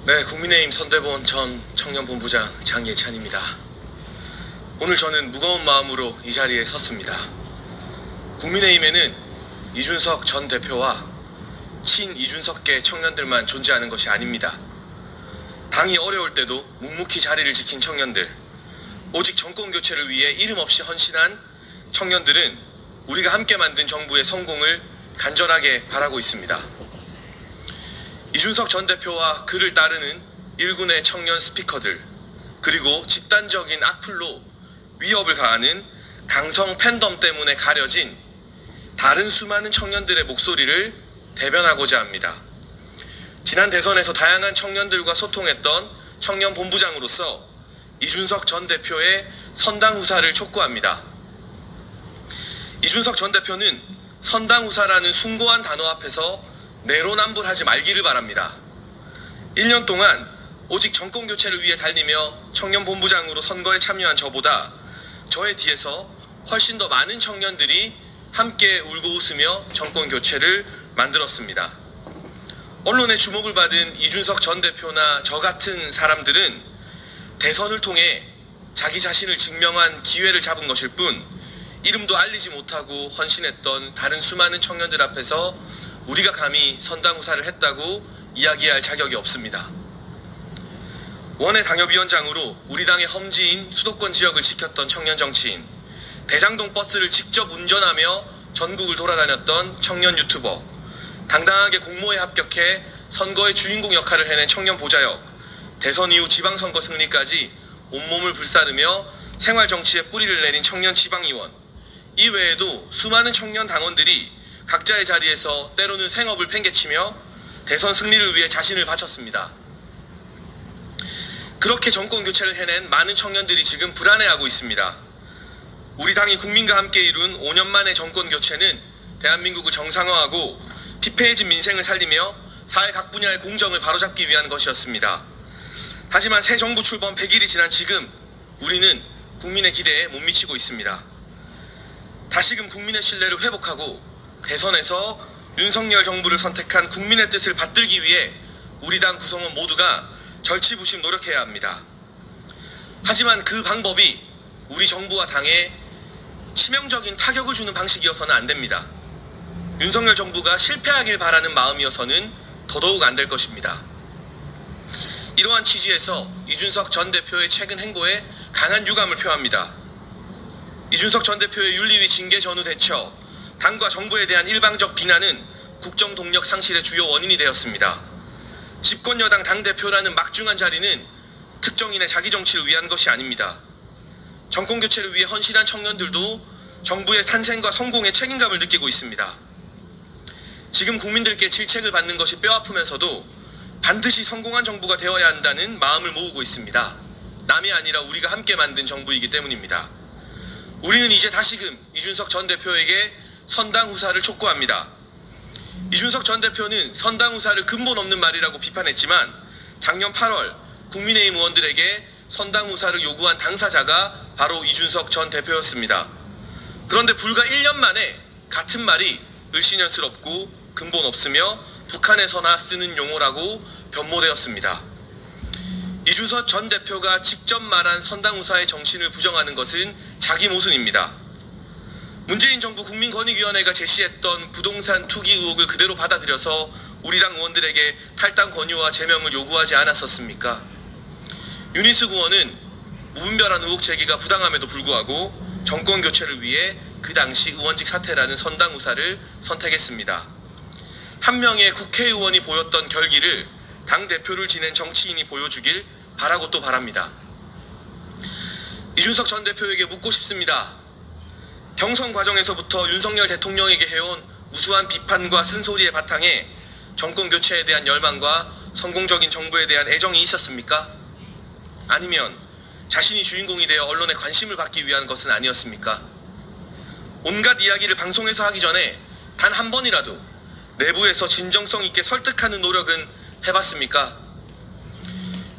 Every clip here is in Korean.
네, 국민의힘 선대본 전 청년본부장 장예찬입니다. 오늘 저는 무거운 마음으로 이 자리에 섰습니다. 국민의힘에는 이준석 전 대표와 친 이준석계 청년들만 존재하는 것이 아닙니다. 당이 어려울 때도 묵묵히 자리를 지킨 청년들, 오직 정권 교체를 위해 이름 없이 헌신한 청년들은 우리가 함께 만든 정부의 성공을 간절하게 바라고 있습니다. 이준석 전 대표와 그를 따르는 일군의 청년 스피커들, 그리고 집단적인 악플로 위협을 가하는 강성 팬덤 때문에 가려진 다른 수많은 청년들의 목소리를 대변하고자 합니다. 지난 대선에서 다양한 청년들과 소통했던 청년 본부장으로서 이준석 전 대표의 선당후사를 촉구합니다. 이준석 전 대표는 선당후사라는 숭고한 단어 앞에서 내로남불하지 말기를 바랍니다. 1년 동안 오직 정권 교체를 위해 달리며 청년 본부장으로 선거에 참여한 저보다 저의 뒤에서 훨씬 더 많은 청년들이 함께 울고 웃으며 정권 교체를 만들었습니다. 언론의 주목을 받은 이준석 전 대표나 저 같은 사람들은 대선을 통해 자기 자신을 증명한 기회를 잡은 것일 뿐 이름도 알리지 못하고 헌신했던 다른 수많은 청년들 앞에서 우리가 감히 선당후사를 했다고 이야기할 자격이 없습니다. 원외 당협위원장으로 우리 당의 험지인 수도권 지역을 지켰던 청년 정치인, 대장동 버스를 직접 운전하며 전국을 돌아다녔던 청년 유튜버, 당당하게 공모에 합격해 선거의 주인공 역할을 해낸 청년 보좌역, 대선 이후 지방선거 승리까지 온몸을 불사르며 생활정치에 뿌리를 내린 청년 지방의원, 이외에도 수많은 청년 당원들이 각자의 자리에서 때로는 생업을 팽개치며 대선 승리를 위해 자신을 바쳤습니다. 그렇게 정권 교체를 해낸 많은 청년들이 지금 불안해하고 있습니다. 우리 당이 국민과 함께 이룬 5년 만의 정권 교체는 대한민국을 정상화하고 피폐해진 민생을 살리며 사회 각 분야의 공정을 바로잡기 위한 것이었습니다. 하지만 새 정부 출범 100일이 지난 지금 우리는 국민의 기대에 못 미치고 있습니다. 다시금 국민의 신뢰를 회복하고 대선에서 윤석열 정부를 선택한 국민의 뜻을 받들기 위해 우리 당 구성원 모두가 절치부심 노력해야 합니다. 하지만 그 방법이 우리 정부와 당에 치명적인 타격을 주는 방식이어서는 안 됩니다. 윤석열 정부가 실패하길 바라는 마음이어서는 더더욱 안 될 것입니다. 이러한 취지에서 이준석 전 대표의 최근 행보에 강한 유감을 표합니다. 이준석 전 대표의 윤리위 징계 전후 대처, 당과 정부에 대한 일방적 비난은 국정 동력 상실의 주요 원인이 되었습니다. 집권 여당 당대표라는 막중한 자리는 특정인의 자기 정치를 위한 것이 아닙니다. 정권 교체를 위해 헌신한 청년들도 정부의 탄생과 성공에 책임감을 느끼고 있습니다. 지금 국민들께 질책을 받는 것이 뼈아프면서도 반드시 성공한 정부가 되어야 한다는 마음을 모으고 있습니다. 남이 아니라 우리가 함께 만든 정부이기 때문입니다. 우리는 이제 다시금 이준석 전 대표에게 선당후사를 촉구합니다. 이준석 전 대표는 선당후사를 근본 없는 말이라고 비판했지만 작년 8월 국민의힘 의원들에게 선당후사를 요구한 당사자가 바로 이준석 전 대표였습니다. 그런데 불과 1년 만에 같은 말이 을씨년스럽고 근본 없으며 북한에서나 쓰는 용어라고 변모되었습니다. 이준석 전 대표가 직접 말한 선당후사의 정신을 부정하는 것은 자기 모순입니다. 문재인 정부 국민권익위원회가 제시했던 부동산 투기 의혹을 그대로 받아들여서 우리 당 의원들에게 탈당 권유와 제명을 요구하지 않았었습니까? 윤희숙 의원은 무분별한 의혹 제기가 부당함에도 불구하고 정권 교체를 위해 그 당시 의원직 사퇴라는 선당후사를 선택했습니다. 한 명의 국회의원이 보였던 결기를 당대표를 지낸 정치인이 보여주길 바라고 또 바랍니다. 이준석 전 대표에게 묻고 싶습니다. 경선 과정에서부터 윤석열 대통령에게 해온 무수한 비판과 쓴소리의 바탕에 정권 교체에 대한 열망과 성공적인 정부에 대한 애정이 있었습니까? 아니면 자신이 주인공이 되어 언론의 관심을 받기 위한 것은 아니었습니까? 온갖 이야기를 방송에서 하기 전에 단 한 번이라도 내부에서 진정성 있게 설득하는 노력은 해봤습니까?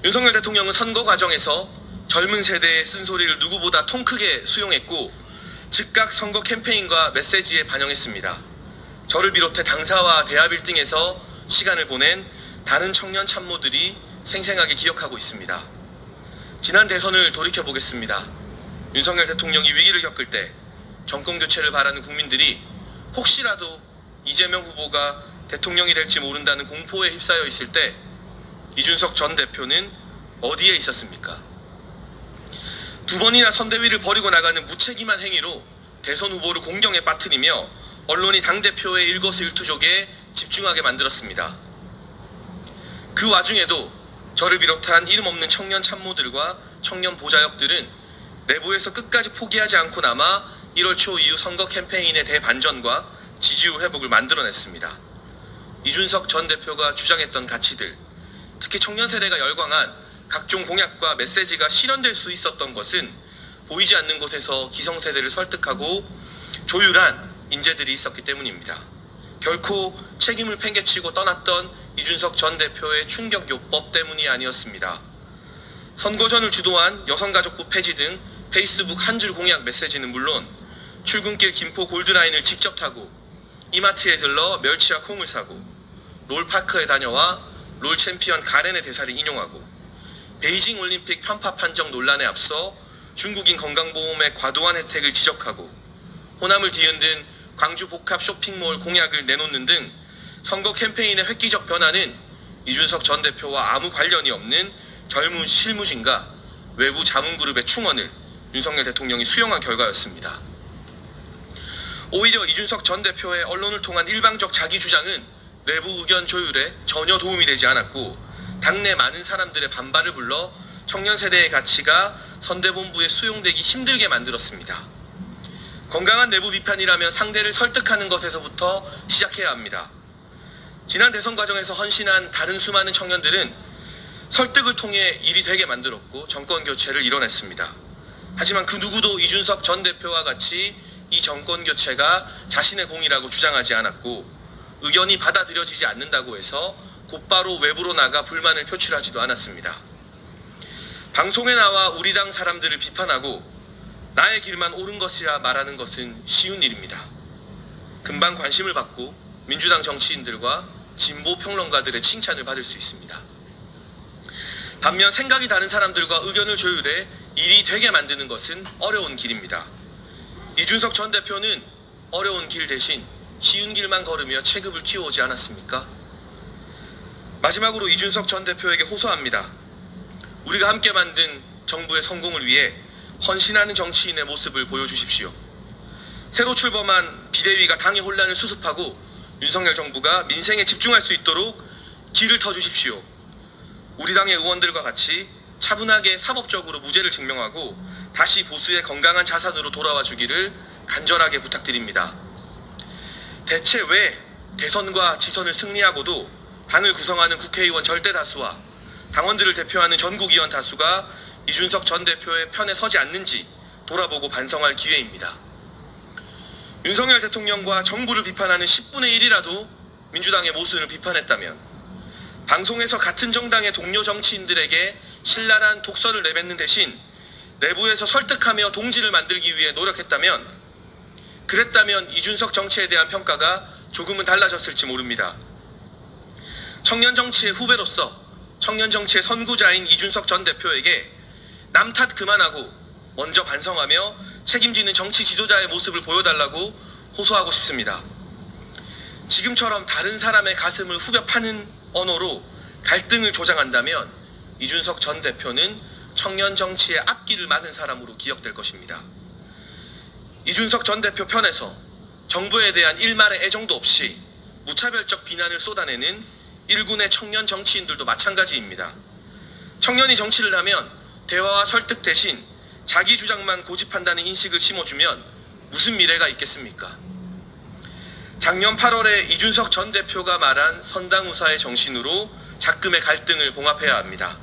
윤석열 대통령은 선거 과정에서 젊은 세대의 쓴소리를 누구보다 통 크게 수용했고 즉각 선거 캠페인과 메시지에 반영했습니다. 저를 비롯해 당사와 대합 1등에서 시간을 보낸 다른 청년 참모들이 생생하게 기억하고 있습니다. 지난 대선을 돌이켜보겠습니다. 윤석열 대통령이 위기를 겪을 때 정권 교체를 바라는 국민들이 혹시라도 이재명 후보가 대통령이 될지 모른다는 공포에 휩싸여 있을 때 이준석 전 대표는 어디에 있었습니까? 두 번이나 선대위를 벌이고 나가는 무책임한 행위로 대선 후보를 공경에 빠뜨리며 언론이 당대표의 일거수일투족에 집중하게 만들었습니다. 그 와중에도 저를 비롯한 이름 없는 청년 참모들과 청년 보좌역들은 내부에서 끝까지 포기하지 않고 남아 1월 초 이후 선거 캠페인의 대반전과 지지율 회복을 만들어냈습니다. 이준석 전 대표가 주장했던 가치들, 특히 청년 세대가 열광한 각종 공약과 메시지가 실현될 수 있었던 것은 보이지 않는 곳에서 기성세대를 설득하고 조율한 인재들이 있었기 때문입니다. 결코 책임을 팽개치고 떠났던 이준석 전 대표의 충격요법 때문이 아니었습니다. 선거전을 주도한 여성가족부 폐지 등 페이스북 한 줄 공약 메시지는 물론 출근길 김포 골드라인을 직접 타고 이마트에 들러 멸치와 콩을 사고 롤파크에 다녀와 롤 챔피언 가렌의 대사를 인용하고 베이징 올림픽 편파 판정 논란에 앞서 중국인 건강보험의 과도한 혜택을 지적하고 호남을 뒤흔든 광주 복합 쇼핑몰 공약을 내놓는 등 선거 캠페인의 획기적 변화는 이준석 전 대표와 아무 관련이 없는 젊은 실무진과 외부 자문그룹의 충원을 윤석열 대통령이 수용한 결과였습니다. 오히려 이준석 전 대표의 언론을 통한 일방적 자기 주장은 내부 의견 조율에 전혀 도움이 되지 않았고 당내 많은 사람들의 반발을 불러 청년 세대의 가치가 선대본부에 수용되기 힘들게 만들었습니다. 건강한 내부 비판이라면 상대를 설득하는 것에서부터 시작해야 합니다. 지난 대선 과정에서 헌신한 다른 수많은 청년들은 설득을 통해 일이 되게 만들었고 정권 교체를 이뤄냈습니다. 하지만 그 누구도 이준석 전 대표와 같이 이 정권 교체가 자신의 공이라고 주장하지 않았고 의견이 받아들여지지 않는다고 해서 곧바로 외부로 나가 불만을 표출하지도 않았습니다. 방송에 나와 우리 당 사람들을 비판하고 나의 길만 옳은 것이라 말하는 것은 쉬운 일입니다. 금방 관심을 받고 민주당 정치인들과 진보 평론가들의 칭찬을 받을 수 있습니다. 반면 생각이 다른 사람들과 의견을 조율해 일이 되게 만드는 것은 어려운 길입니다. 이준석 전 대표는 어려운 길 대신 쉬운 길만 걸으며 체급을 키워오지 않았습니까? 마지막으로 이준석 전 대표에게 호소합니다. 우리가 함께 만든 정부의 성공을 위해 헌신하는 정치인의 모습을 보여주십시오. 새로 출범한 비대위가 당의 혼란을 수습하고 윤석열 정부가 민생에 집중할 수 있도록 길을 터주십시오. 우리 당의 의원들과 같이 차분하게 사법적으로 무죄를 증명하고 다시 보수의 건강한 자산으로 돌아와 주기를 간절하게 부탁드립니다. 대체 왜 대선과 지선을 승리하고도 당을 구성하는 국회의원 절대 다수와 당원들을 대표하는 전국의원 다수가 이준석 전 대표의 편에 서지 않는지 돌아보고 반성할 기회입니다. 윤석열 대통령과 정부를 비판하는 10분의 1이라도 민주당의 모습을 비판했다면 방송에서 같은 정당의 동료 정치인들에게 신랄한 독설을 내뱉는 대신 내부에서 설득하며 동지를 만들기 위해 노력했다면 그랬다면 이준석 정치에 대한 평가가 조금은 달라졌을지 모릅니다. 청년 정치의 후배로서 청년 정치의 선구자인 이준석 전 대표에게 남 탓 그만하고 먼저 반성하며 책임지는 정치 지도자의 모습을 보여달라고 호소하고 싶습니다. 지금처럼 다른 사람의 가슴을 후벼 파는 언어로 갈등을 조장한다면 이준석 전 대표는 청년 정치의 앞길을 막은 사람으로 기억될 것입니다. 이준석 전 대표 편에서 정부에 대한 일말의 애정도 없이 무차별적 비난을 쏟아내는 일군의 청년 정치인들도 마찬가지입니다. 청년이 정치를 하면 대화와 설득 대신 자기 주장만 고집한다는 인식을 심어주면 무슨 미래가 있겠습니까? 작년 8월에 이준석 전 대표가 말한 선당우사의 정신으로 작금의 갈등을 봉합해야 합니다.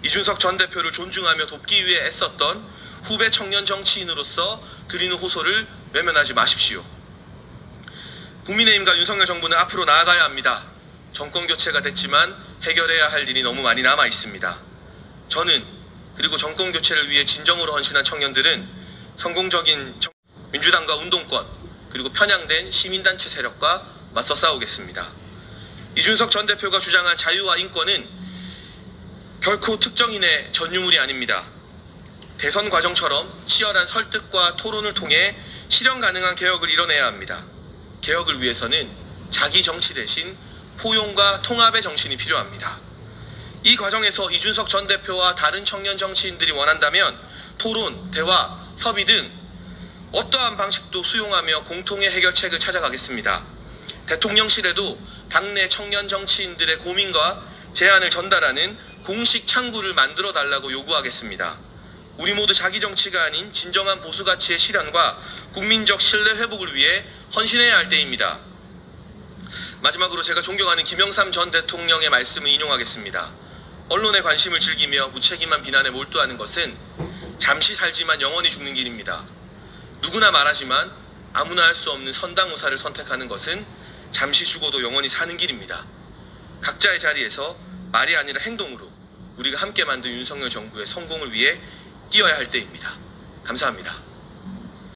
이준석 전 대표를 존중하며 돕기 위해 애썼던 후배 청년 정치인으로서 드리는 호소를 외면하지 마십시오. 국민의힘과 윤석열 정부는 앞으로 나아가야 합니다. 정권 교체가 됐지만 해결해야 할 일이 너무 많이 남아 있습니다. 저는 그리고 정권 교체를 위해 진정으로 헌신한 청년들은 성공적인 민주당과 운동권 그리고 편향된 시민단체 세력과 맞서 싸우겠습니다. 이준석 전 대표가 주장한 자유와 인권은 결코 특정인의 전유물이 아닙니다. 대선 과정처럼 치열한 설득과 토론을 통해 실현 가능한 개혁을 이뤄내야 합니다. 개혁을 위해서는 자기 정치 대신 포용과 통합의 정신이 필요합니다. 이 과정에서 이준석 전 대표와 다른 청년 정치인들이 원한다면 토론, 대화, 협의 등 어떠한 방식도 수용하며 공통의 해결책을 찾아가겠습니다. 대통령실에도 당내 청년 정치인들의 고민과 제안을 전달하는 공식 창구를 만들어 달라고 요구하겠습니다. 우리 모두 자기 정치가 아닌 진정한 보수 가치의 실현과 국민적 신뢰 회복을 위해 헌신해야 할 때입니다. 마지막으로 제가 존경하는 김영삼 전 대통령의 말씀을 인용하겠습니다. 언론의 관심을 즐기며 무책임한 비난에 몰두하는 것은 잠시 살지만 영원히 죽는 길입니다. 누구나 말하지만 아무나 할 수 없는 선당우사를 선택하는 것은 잠시 죽어도 영원히 사는 길입니다. 각자의 자리에서 말이 아니라 행동으로 우리가 함께 만든 윤석열 정부의 성공을 위해 뛰어야 할 때입니다. 감사합니다.